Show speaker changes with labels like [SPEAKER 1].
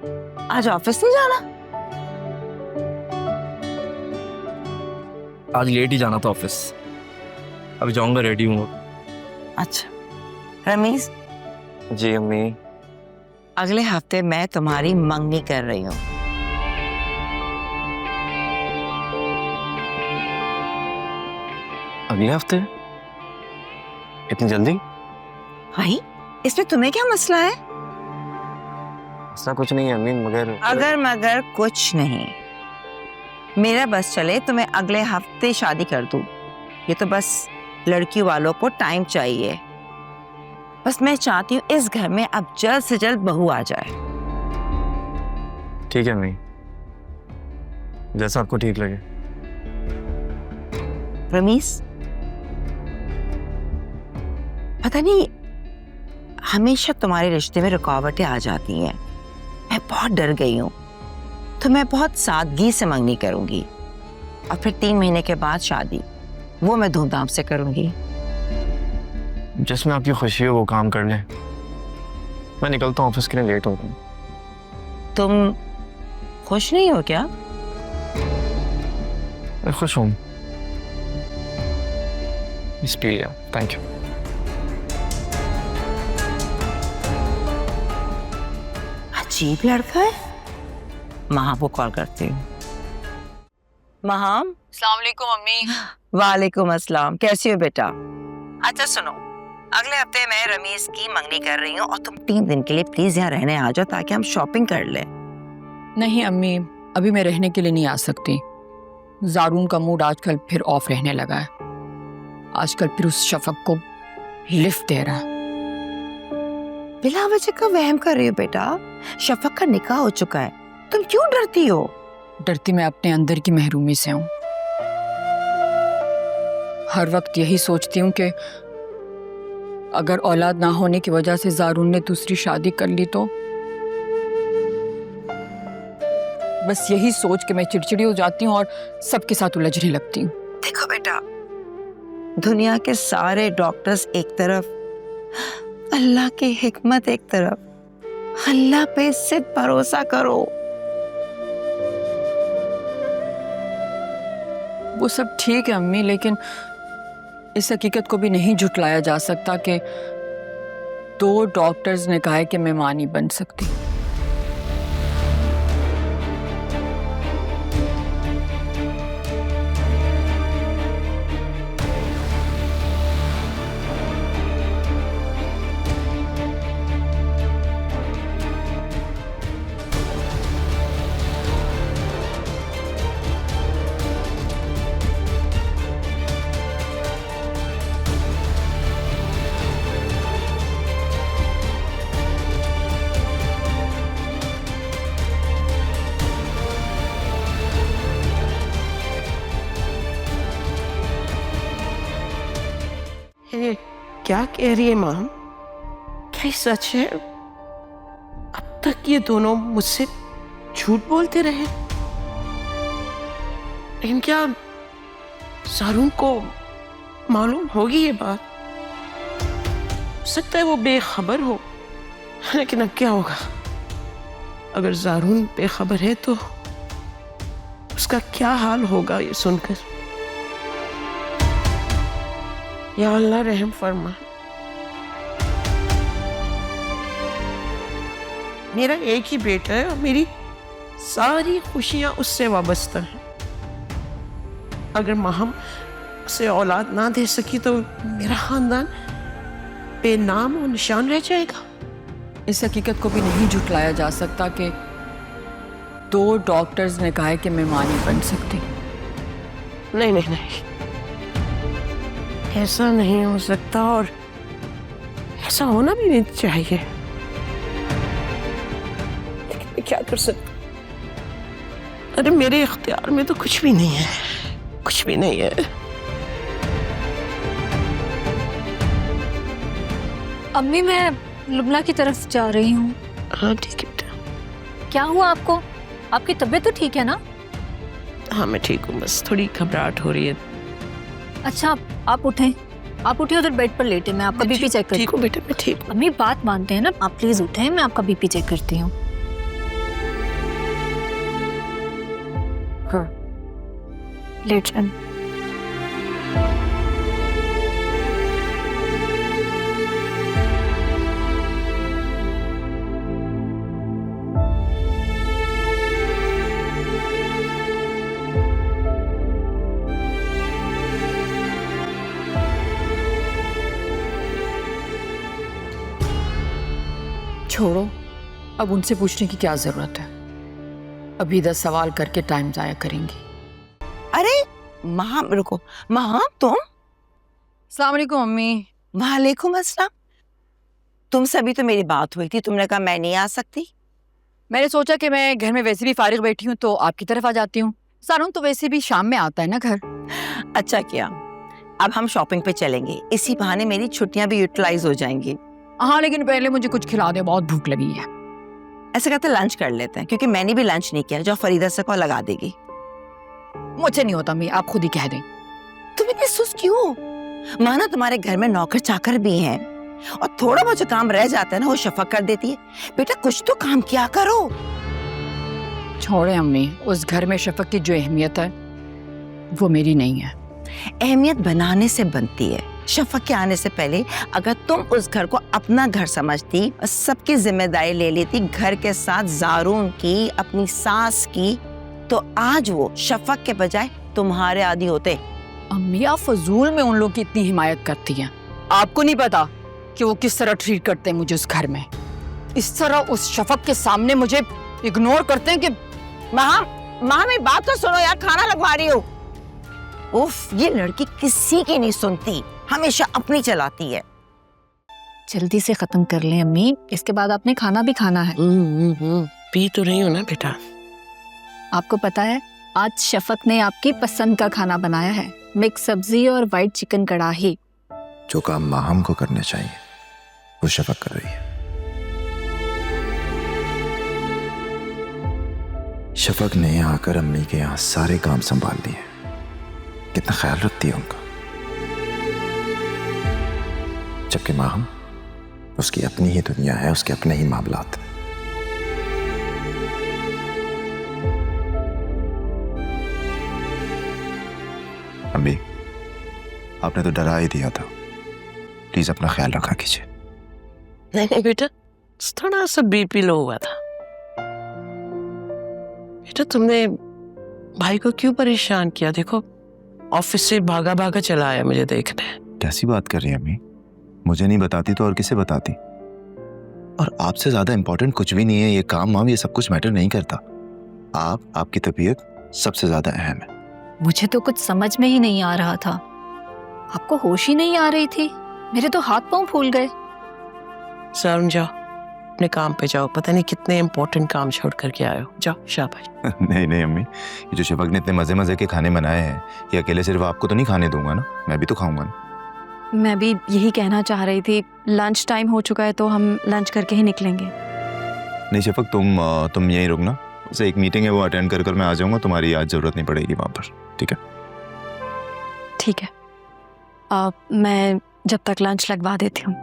[SPEAKER 1] आज ऑफिस नहीं जाना?
[SPEAKER 2] आज लेट ही जाना था ऑफिस, अभी जाऊंगा, रेडी हूँ।
[SPEAKER 1] अच्छा रमीज,
[SPEAKER 2] जी अम्मी।
[SPEAKER 1] अगले हफ्ते मैं तुम्हारी मंगनी कर रही हूँ।
[SPEAKER 2] अगले हफ्ते? इतनी जल्दी?
[SPEAKER 1] भाई इसमें तुम्हें क्या मसला है?
[SPEAKER 2] ऐसा कुछ नहीं है अम्मी, मगर
[SPEAKER 1] अगर मगर कुछ नहीं, मेरा बस चले तो मैं अगले हफ्ते शादी कर दूं। ये तो बस लड़की वालों को टाइम चाहिए। बस मैं चाहती हूँ इस घर में अब जल्द से जल्द बहू आ जाए।
[SPEAKER 2] ठीक है अम्मी, जैसा आपको ठीक लगे।
[SPEAKER 1] रमीज, पता नहीं हमेशा तुम्हारे रिश्ते में रुकावटें आ जाती हैं। मैं बहुत डर गई हूँ, तो मैं बहुत सादगी से मंगनी करूंगी और फिर 3 महीने के बाद शादी, वो मैं धूमधाम से करूंगी।
[SPEAKER 2] जिसमें आपकी खुशी हो वो काम कर लें। मैं निकलता हूँ, ऑफिस के लिए लेट हो गई।
[SPEAKER 1] तुम खुश नहीं हो क्या?
[SPEAKER 2] मैं खुश हूँ। इस पी लिया, थैंक यू।
[SPEAKER 1] अजीब लड़का है। महा को कॉल करती हूँ। महाम।
[SPEAKER 3] अस्सलाम वालेकुम अम्मी।
[SPEAKER 1] वालेकुम अस्सलाम, कैसी हो बेटा? अच्छा सुनो, अगले हफ्ते मैं रमीज की मंगनी कर रही हूँ और तुम 3 दिन के लिए प्लीज यहाँ रहने आ जाओ ताकि हम शॉपिंग कर लें।
[SPEAKER 3] नहीं अम्मी, अभी मैं रहने के लिए नहीं आ सकती। जारून का मूड आजकल फिर ऑफ रहने लगा है। आजकल फिर उस शफक को लिफ्ट दे रहा है।
[SPEAKER 1] बिला वजह का वहम कर रही हो बेटा। शफक का निकाह हो चुका है, तुम क्यों डरती हो?
[SPEAKER 3] डरती मैं अपने अंदर की महरूमी से हूँ। हर वक्त यही सोचती हूँ कि अगर औलाद ना होने की वजह से जारून ने दूसरी शादी कर ली तो बस यही सोच के मैं चिड़चिड़ी हो जाती हूँ और सबके साथ उलझने लगती हूँ।
[SPEAKER 1] देखो बेटा, दुनिया के सारे डॉक्टर्स एक तरफ, अल्लाह की हिकमत एक तरफ। अल्लाह पे सिर्फ भरोसा करो।
[SPEAKER 3] वो सब ठीक है अम्मी, लेकिन इस हकीकत को भी नहीं झुटलाया जा सकता कि 2 डॉक्टर्स ने कहा है कि मैं मां नहीं बन सकती।
[SPEAKER 4] ये क्या कह रही है माम? क्या ये सच है? अब तक ये दोनों मुझसे झूठ बोलते रहे, लेकिन क्या जारून को मालूम होगी ये बात? हो सकता है वो बेखबर हो, लेकिन अब क्या होगा? अगर जारून बेखबर है तो उसका क्या हाल होगा ये सुनकर। या अल्लाह रहम फरमा। मेरा एक ही बेटा है और मेरी सारी खुशियां उससे वाबस्ता हैं। अगर महम उसे औलाद ना दे सकी तो मेरा खानदान बेनाम और निशान रह जाएगा।
[SPEAKER 3] इस हकीकत को भी नहीं झुटलाया जा सकता कि 2 डॉक्टर्स ने कहा है कि मैं मां नहीं बन सकती।
[SPEAKER 4] नहीं नहीं नहीं, ऐसा नहीं हो सकता और ऐसा होना भी नहीं चाहिए। लेकिन मैं क्या कर सकता? अरे मेरे इख्तियार में तो कुछ भी नहीं है, कुछ भी नहीं है।
[SPEAKER 5] अम्मी, मैं लुबना की तरफ जा रही हूँ।
[SPEAKER 4] हाँ ठीक है बेटा।
[SPEAKER 5] क्या हुआ आपको? आपकी तबीयत तो ठीक है ना?
[SPEAKER 4] हाँ मैं ठीक हूँ, बस थोड़ी घबराहट हो रही है।
[SPEAKER 5] अच्छा आप उठें, आप उठें, उधर बेड पर लेटे, मैं आपका बीपी चेक करती हूँ।
[SPEAKER 4] ठीक हूँ बेटा, मैं ठीक हूँ।
[SPEAKER 5] अम्मी बात मानते हैं ना, आप प्लीज उठें, मैं आपका बीपी चेक करती हूँ। हाँ लेट जाए।
[SPEAKER 3] छोड़ो, अब उनसे पूछने की क्या जरूरत है। अभी 10 सवाल करके टाइम जाया करेंगी।
[SPEAKER 1] अरे माँ रुको, माँ तुम?
[SPEAKER 3] अस्सलाम वालेकुम अम्मी।
[SPEAKER 1] वालेकुम अस्सलाम। तुमसे अभी तो मेरी बात हुई थी, तुमने कहा मैं नहीं आ सकती।
[SPEAKER 3] मैंने सोचा कि मैं घर में वैसे भी फारिग बैठी हूँ तो आपकी तरफ आ जाती हूँ। सारून तो वैसे भी शाम में आता है ना घर।
[SPEAKER 1] अच्छा किया। अब हम शॉपिंग पे चलेंगे, इसी बहाने मेरी छुट्टियां भी यूटिलाइज हो जाएंगी।
[SPEAKER 3] हाँ लेकिन पहले मुझे कुछ खिला दे, बहुत भूख लगी है।
[SPEAKER 1] ऐसे कहते लंच कर लेते हैं, क्योंकि मैंने भी लंच नहीं किया। जो फरीदा से कॉल लगा देगी।
[SPEAKER 3] मुझे नहीं होता अम्मी, आप खुद ही कह दें।
[SPEAKER 1] तुम इतनी सुस्त क्यों? माना तुम्हारे घर में नौकर चाकर भी हैं, और थोड़ा बहुत जो काम रह जाता है ना वो शफक कर देती है। बेटा कुछ तो काम किया करो।
[SPEAKER 3] छोड़े अम्मी, उस घर में शफक की जो अहमियत है वो मेरी नहीं है।
[SPEAKER 1] अहमियत बनाने से बनती है। शफक के आने से पहले अगर तुम उस घर को अपना घर समझती और सबकी जिम्मेदारी ले लेती, घर के साथ जारून की, अपनी सास की, तो आज वो शफक के बजाय तुम्हारे आदि होते।
[SPEAKER 3] अम्मी आप फजूल में उन लोगों की इतनी हिमायत करती हैं। आपको नहीं पता कि वो किस तरह ट्रीट करते हैं मुझे उस घर में। इस तरह उस शफक के सामने मुझे इग्नोर करते हैं कि
[SPEAKER 1] माँ मेरी बात तो सुनो यार, खाना लगवा रही हो। उफ, ये लड़की किसी की नहीं सुनती, हमेशा अपनी चलाती है।
[SPEAKER 5] जल्दी से खत्म कर लें अम्मी, इसके बाद आपने खाना भी खाना है।
[SPEAKER 4] पी तो रही हो ना बेटा?
[SPEAKER 5] आपको पता है आज शफक ने आपकी पसंद का खाना बनाया है, मिक्स सब्जी और वाइट चिकन कढ़ाई।
[SPEAKER 6] जो काम माहम को करने चाहिए वो शफक कर रही है। शफक ने आकर अम्मी के यहाँ सारे काम संभाल लिए। कितना ख्याल रखती है उनका। जबकि माहम, उसकी अपनी ही दुनिया है, उसके अपने ही मामलात। अम्मी, आपने तो डरा ही दिया था। प्लीज अपना ख्याल रखा कीजिए।
[SPEAKER 4] नहीं बेटा, थोड़ा सा बीपी लो हुआ था। बेटा तुमने भाई को क्यों परेशान किया? देखो ऑफिस से भागा भागा चला आया मुझे देखने।
[SPEAKER 6] कैसी बात कर रही है अम्मी? मुझे नहीं बताती तो और किसे बताती? और आपसे ज्यादा इंपॉर्टेंट कुछ भी नहीं है। ये काम वाम ये सब कुछ मैटर नहीं करता। आपकी तबीयत सबसे ज्यादा अहम है।
[SPEAKER 5] मुझे तो कुछ समझ में ही नहीं आ रहा था। आपको होश ही नहीं आ रही थी? मेरे तो हाथ पांव फूल गए।
[SPEAKER 4] सारून जाओ, अपने काम पे जाओ। पता नहीं कितने इंपॉर्टेंट काम छोड़ करके आए हो। जाओ, शाबाश।
[SPEAKER 6] नहीं नहीं अम्मी, ये जो शफक ने इतने मजे मजे के खाने बनाए हैं, ये अकेले सिर्फ आपको तो नहीं खाने दूंगा ना, मैं भी तो खाऊंगा ना।
[SPEAKER 7] मैं भी यही कहना चाह रही थी। लंच टाइम हो चुका है तो हम लंच करके ही निकलेंगे।
[SPEAKER 6] नहीं शफक, तुम यहीं रुकना। उसे एक मीटिंग है वो अटेंड कर मैं आ जाऊंगा। तुम्हारी आज जरूरत नहीं पड़ेगी वहां पर, ठीक है?
[SPEAKER 7] ठीक है, मैं जब तक लंच लगवा देती हूँ।